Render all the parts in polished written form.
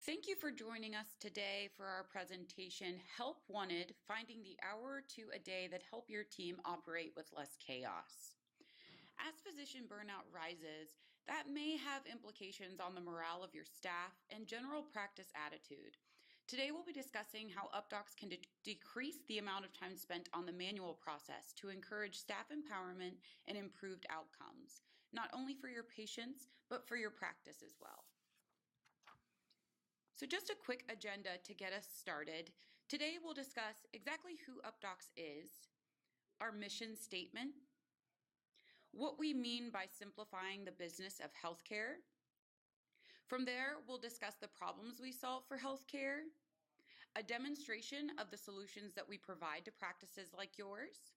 Thank you for joining us today for our presentation, Help Wanted, Finding the Hour or Two a Day That Help Your Team Operate with Less Chaos. As physician burnout rises, that may have implications on the morale of your staff and general practice attitude. Today we'll be discussing how Updox can decrease the amount of time spent on the manual process to encourage staff empowerment and improved outcomes, not only for your patients, but for your practice as well. So just a quick agenda to get us started. Today we'll discuss exactly who Updox is, our mission statement, what we mean by simplifying the business of healthcare. From there, we'll discuss the problems we solve for healthcare, a demonstration of the solutions that we provide to practices like yours.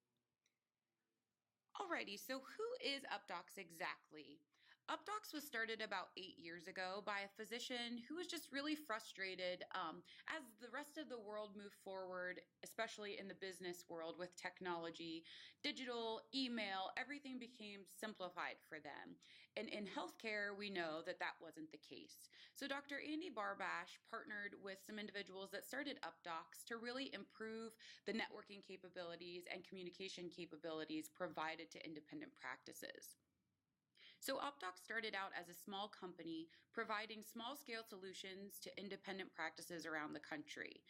Alrighty, so who is Updox exactly? Updox was started about 8 years ago by a physician who was just really frustrated as the rest of the world moved forward, especially in the business world with technology, digital, email, everything became simplified for them. And in healthcare, we know that that wasn't the case. So Dr. Andy Barbash partnered with some individuals that started Updox to really improve the networking capabilities and communication capabilities provided to independent practices. So Updox started out as a small company providing small-scale solutions to independent practices around the country.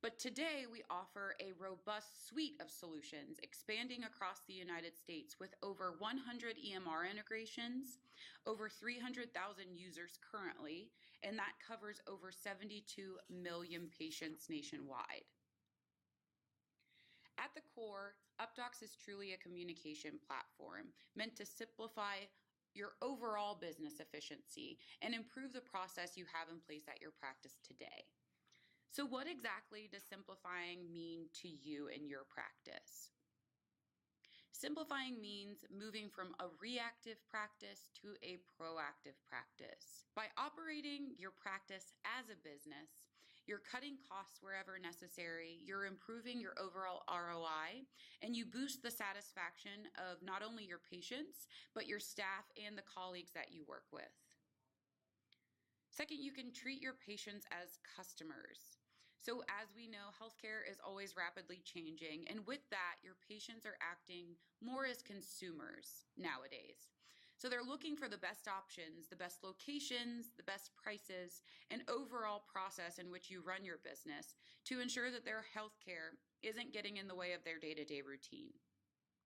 But today we offer a robust suite of solutions expanding across the United States with over 100 EMR integrations, over 300,000 users currently, and that covers over 72 million patients nationwide. At the core, Updox is truly a communication platform meant to simplify your overall business efficiency and improve the process you have in place at your practice today. So what exactly does simplifying mean to you in your practice? Simplifying means moving from a reactive practice to a proactive practice. By operating your practice as a business, you're cutting costs wherever necessary, you're improving your overall ROI, and you boost the satisfaction of not only your patients, but your staff and the colleagues that you work with. Second, you can treat your patients as customers. So as we know, healthcare is always rapidly changing, and with that, your patients are acting more as consumers nowadays. So they're looking for the best options, the best locations, the best prices, and overall process in which you run your business to ensure that their healthcare isn't getting in the way of their day-to-day routine.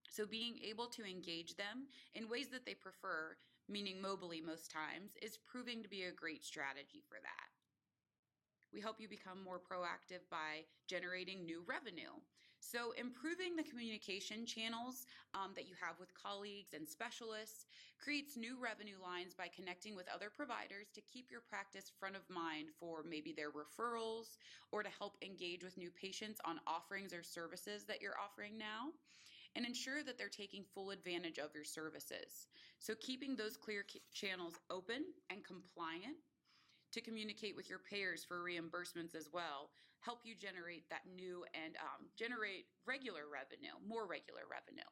So being able to engage them in ways that they prefer, meaning mobily most times, is proving to be a great strategy for that. We help you become more proactive by generating new revenue. So improving the communication channels that you have with colleagues and specialists creates new revenue lines by connecting with other providers to keep your practice front of mind for maybe their referrals or to help engage with new patients on offerings or services that you're offering now, and ensure that they're taking full advantage of your services. So keeping those clear channels open and compliant to communicate with your payers for reimbursements as well, help you generate that new and generate regular revenue, more regular revenue.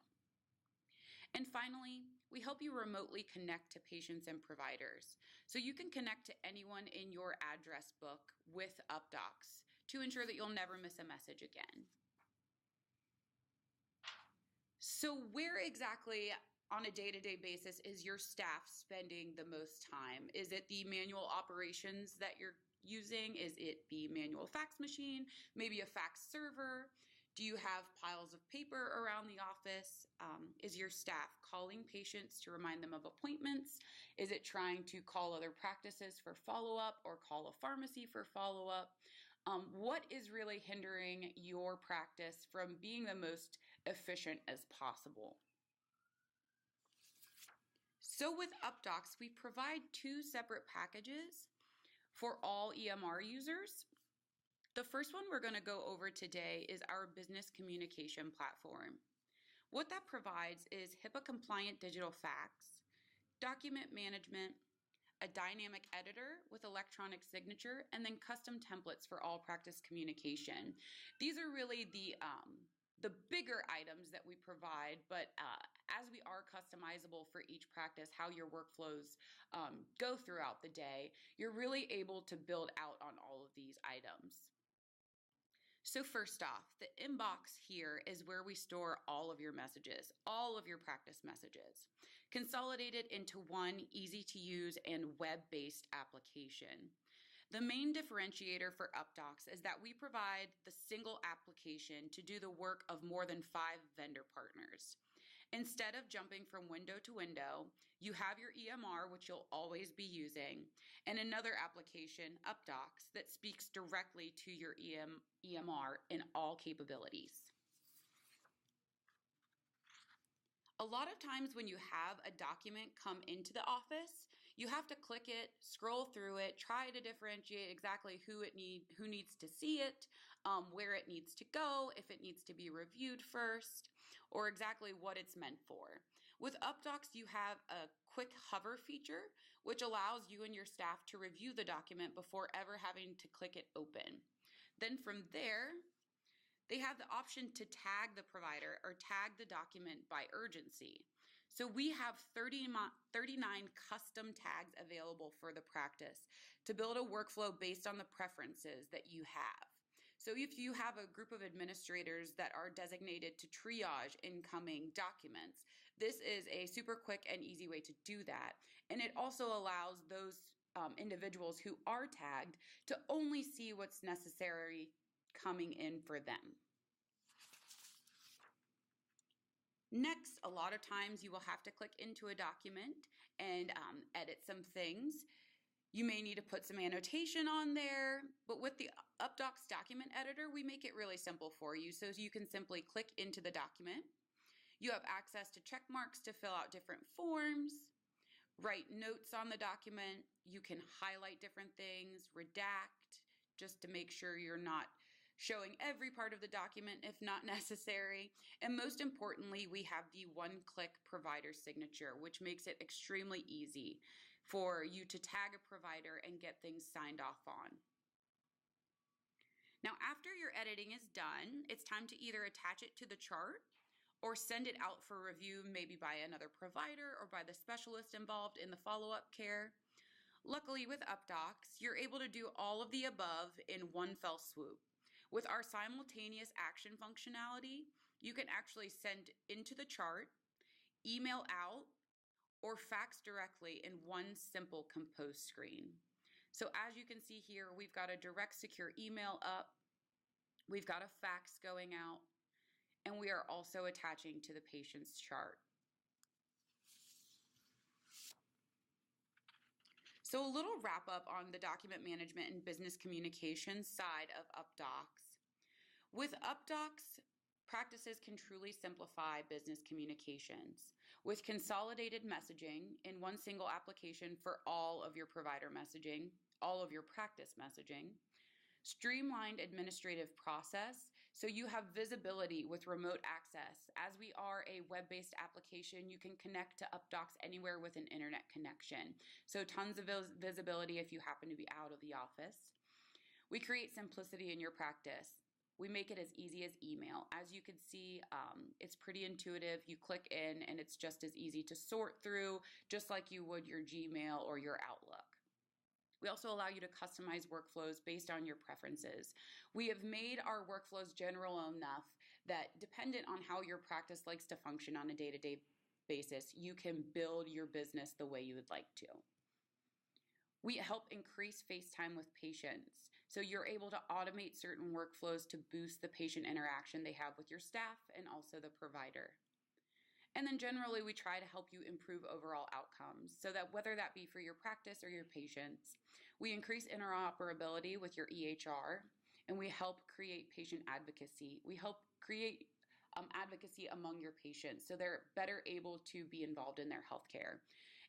And finally, we help you remotely connect to patients and providers. So you can connect to anyone in your address book with Updox to ensure that you'll never miss a message again. So where exactly on a day-to-day basis is your staff spending the most time? Is it the manual operations that you're using? Is it the manual fax machine? Maybe a fax server? Do you have piles of paper around the office? Is your staff calling patients to remind them of appointments? Is it trying to call other practices for follow-up or call a pharmacy for follow-up? What is really hindering your practice from being the most efficient as possible? So with Updox, we provide two separate packages for all EMR users. The first one we're going to go over today is our business communication platform. What that provides is HIPAA-compliant digital fax, document management, a dynamic editor with electronic signature, and then custom templates for all practice communication. These are really the the bigger items that we provide, but as we are customizable for each practice, how your workflows go throughout the day, you're really able to build out on all of these items. So first off, the inbox here is where we store all of your messages, all of your practice messages, consolidated into one easy to use and web-based application. The main differentiator for Updox is that we provide the single application to do the work of more than 5 vendor partners. Instead of jumping from window to window, you have your EMR, which you'll always be using, and another application, Updox, that speaks directly to your EMR in all capabilities. A lot of times when you have a document come into the office, you have to click it, scroll through it, try to differentiate exactly who needs to see it, where it needs to go, if it needs to be reviewed first, or exactly what it's meant for. With Updox, you have a quick hover feature, which allows you and your staff to review the document before ever having to click it open. Then from there, they have the option to tag the provider or tag the document by urgency. So we have 39 custom tags available for the practice to build a workflow based on the preferences that you have. So if you have a group of administrators that are designated to triage incoming documents, this is a super quick and easy way to do that. And it also allows those individuals who are tagged to only see what's necessary coming in for them. Next, a lot of times you will have to click into a document and edit some things. You may need to put some annotation on there, but with the Updox document editor, we make it really simple for you. So you can simply click into the document. You have access to check marks to fill out different forms, write notes on the document. You can highlight different things, redact, just to make sure you're not showing every part of the document if not necessary. And most importantly, we have the one-click provider signature, which makes it extremely easy for you to tag a provider and get things signed off on. Now, after your editing is done, it's time to either attach it to the chart or send it out for review, maybe by another provider or by the specialist involved in the follow-up care. Luckily, with Updox, you're able to do all of the above in one fell swoop. With our simultaneous action functionality, you can actually send into the chart, email out, or fax directly in one simple compose screen. So as you can see here, we've got a direct secure email up, we've got a fax going out, and we are also attaching to the patient's chart. So a little wrap up on the document management and business communications side of Updox. With Updox, practices can truly simplify business communications with consolidated messaging in one single application for all of your provider messaging, all of your practice messaging, streamlined administrative process, so you have visibility with remote access. As we are a web-based application, you can connect to Updox anywhere with an internet connection. So tons of visibility if you happen to be out of the office. We create simplicity in your practice. We make it as easy as email. As you can see, it's pretty intuitive. You click in and it's just as easy to sort through, just like you would your Gmail or your Outlook. We also allow you to customize workflows based on your preferences. We have made our workflows general enough that dependent on how your practice likes to function on a day-to-day basis, you can build your business the way you would like to. We help increase face time with patients. So you're able to automate certain workflows to boost the patient interaction they have with your staff and also the provider. And then generally, we try to help you improve overall outcomes so that whether that be for your practice or your patients, we increase interoperability with your EHR, and we help create patient advocacy. We help create advocacy among your patients so they're better able to be involved in their healthcare.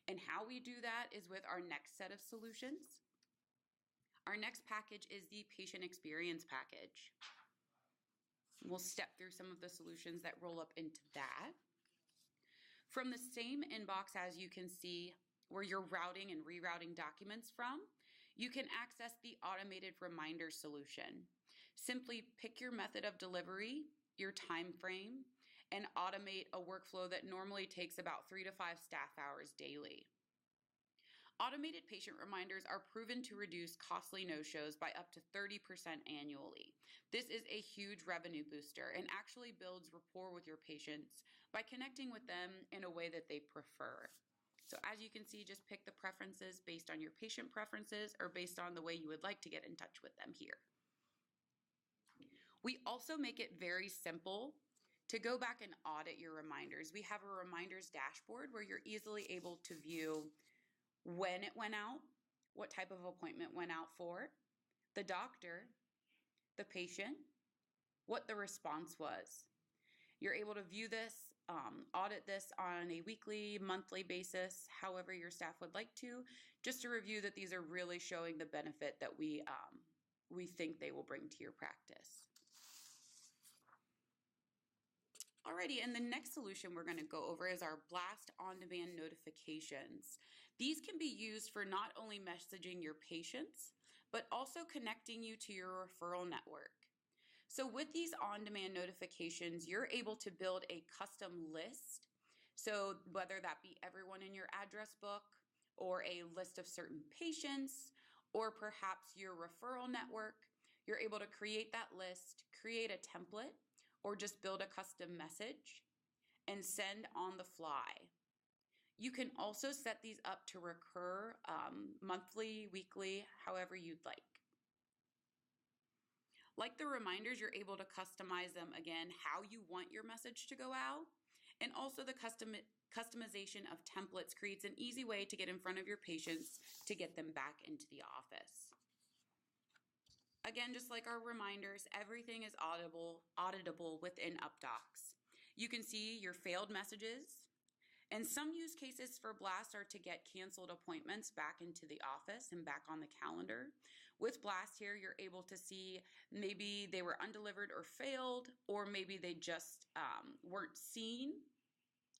And how we do that is with our next set of solutions. Our next package is the patient experience package. We'll step through some of the solutions that roll up into that. From the same inbox as you can see where you're routing and rerouting documents from, you can access the automated reminder solution. Simply pick your method of delivery your time frame and automate a workflow that normally takes about 3 to 5 staff hours daily. Automated patient reminders are proven to reduce costly no-shows by up to 30% annually. This is a huge revenue booster and actually builds rapport with your patients by connecting with them in a way that they prefer. So as you can see, just pick the preferences based on your patient preferences or based on the way you would like to get in touch with them here. We also make it very simple to go back and audit your reminders. We have a reminders dashboard where you're easily able to view when it went out, what type of appointment went out for, the doctor, the patient, what the response was. You're able to view this, audit this on a weekly, monthly basis, however your staff would like to, just to review that these are really showing the benefit that we think they will bring to your practice. Alrighty, and the next solution we're going to go over is our Blast on-demand notifications. These can be used for not only messaging your patients, but also connecting you to your referral network. So with these on-demand notifications, you're able to build a custom list. So whether that be everyone in your address book, or a list of certain patients, or perhaps your referral network, you're able to create that list, create a template, or just build a custom message and send on the fly. You can also set these up to recur monthly, weekly, however you'd like. Like the reminders, you're able to customize them again how you want your message to go out. And also the customization of templates creates an easy way to get in front of your patients to get them back into the office. Again, just like our reminders, everything is auditable within Updox. You can see your failed messages, and some use cases for Blast are to get canceled appointments back into the office and back on the calendar. With Blast here, you're able to see maybe they were undelivered or failed, or maybe they just weren't seen.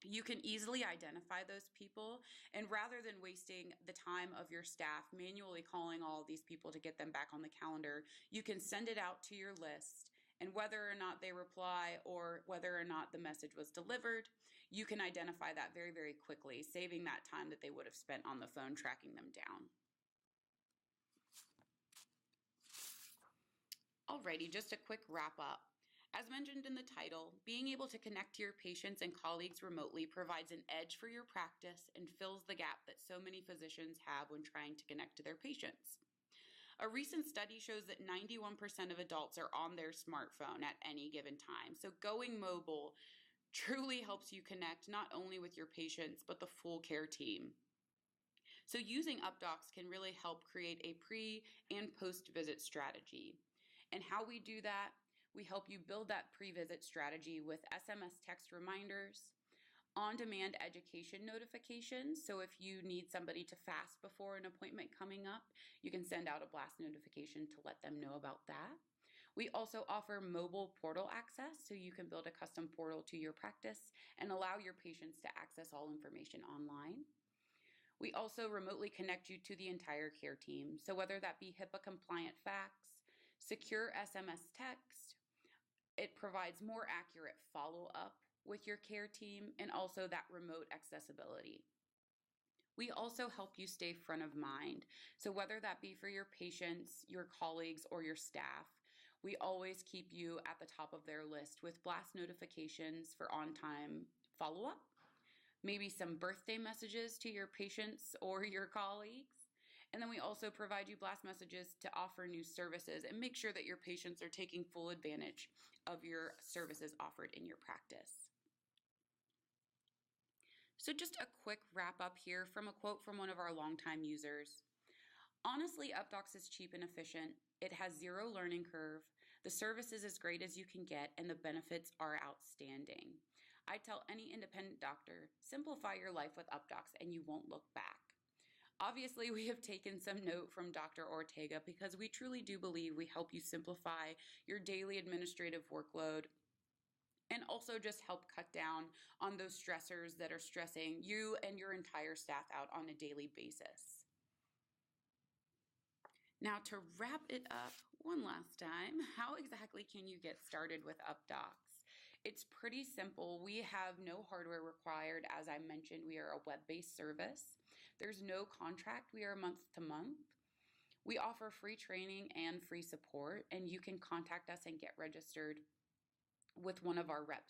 You can easily identify those people, and rather than wasting the time of your staff manually calling all of these people to get them back on the calendar, you can send it out to your list, and whether or not they reply or whether or not the message was delivered, you can identify that very, very quickly, saving that time that they would have spent on the phone tracking them down. Alrighty, just a quick wrap up. As mentioned in the title, being able to connect to your patients and colleagues remotely provides an edge for your practice and fills the gap that so many physicians have when trying to connect to their patients. A recent study shows that 91% of adults are on their smartphone at any given time, so going mobile truly helps you connect not only with your patients, but the full care team. So using Updox can really help create a pre- and post-visit strategy. And how we do that, we help you build that pre-visit strategy with SMS text reminders, on-demand education notifications. So if you need somebody to fast before an appointment coming up, you can send out a Blast notification to let them know about that. We also offer mobile portal access, so you can build a custom portal to your practice and allow your patients to access all information online. We also remotely connect you to the entire care team. So whether that be HIPAA compliant fax, secure SMS text, it provides more accurate follow-up with your care team and also that remote accessibility. We also help you stay front of mind. So whether that be for your patients, your colleagues, or your staff, we always keep you at the top of their list with Blast notifications for on-time follow-up, maybe some birthday messages to your patients or your colleagues. And then we also provide you Blast messages to offer new services and make sure that your patients are taking full advantage of your services offered in your practice. So just a quick wrap up here from a quote from one of our longtime users. Honestly, Updox is cheap and efficient. It has zero learning curve. The service is as great as you can get, and the benefits are outstanding. I tell any independent doctor, simplify your life with Updox and you won't look back. Obviously, we have taken some note from Dr. Ortega because we truly do believe we help you simplify your daily administrative workload and also just help cut down on those stressors that are stressing you and your entire staff out on a daily basis. Now, to wrap it up one last time, how exactly can you get started with Updox? It's pretty simple. We have no hardware required. As I mentioned, we are a web-based service. There's no contract. We are month to month. We offer free training and free support, and you can contact us and get registered with one of our reps.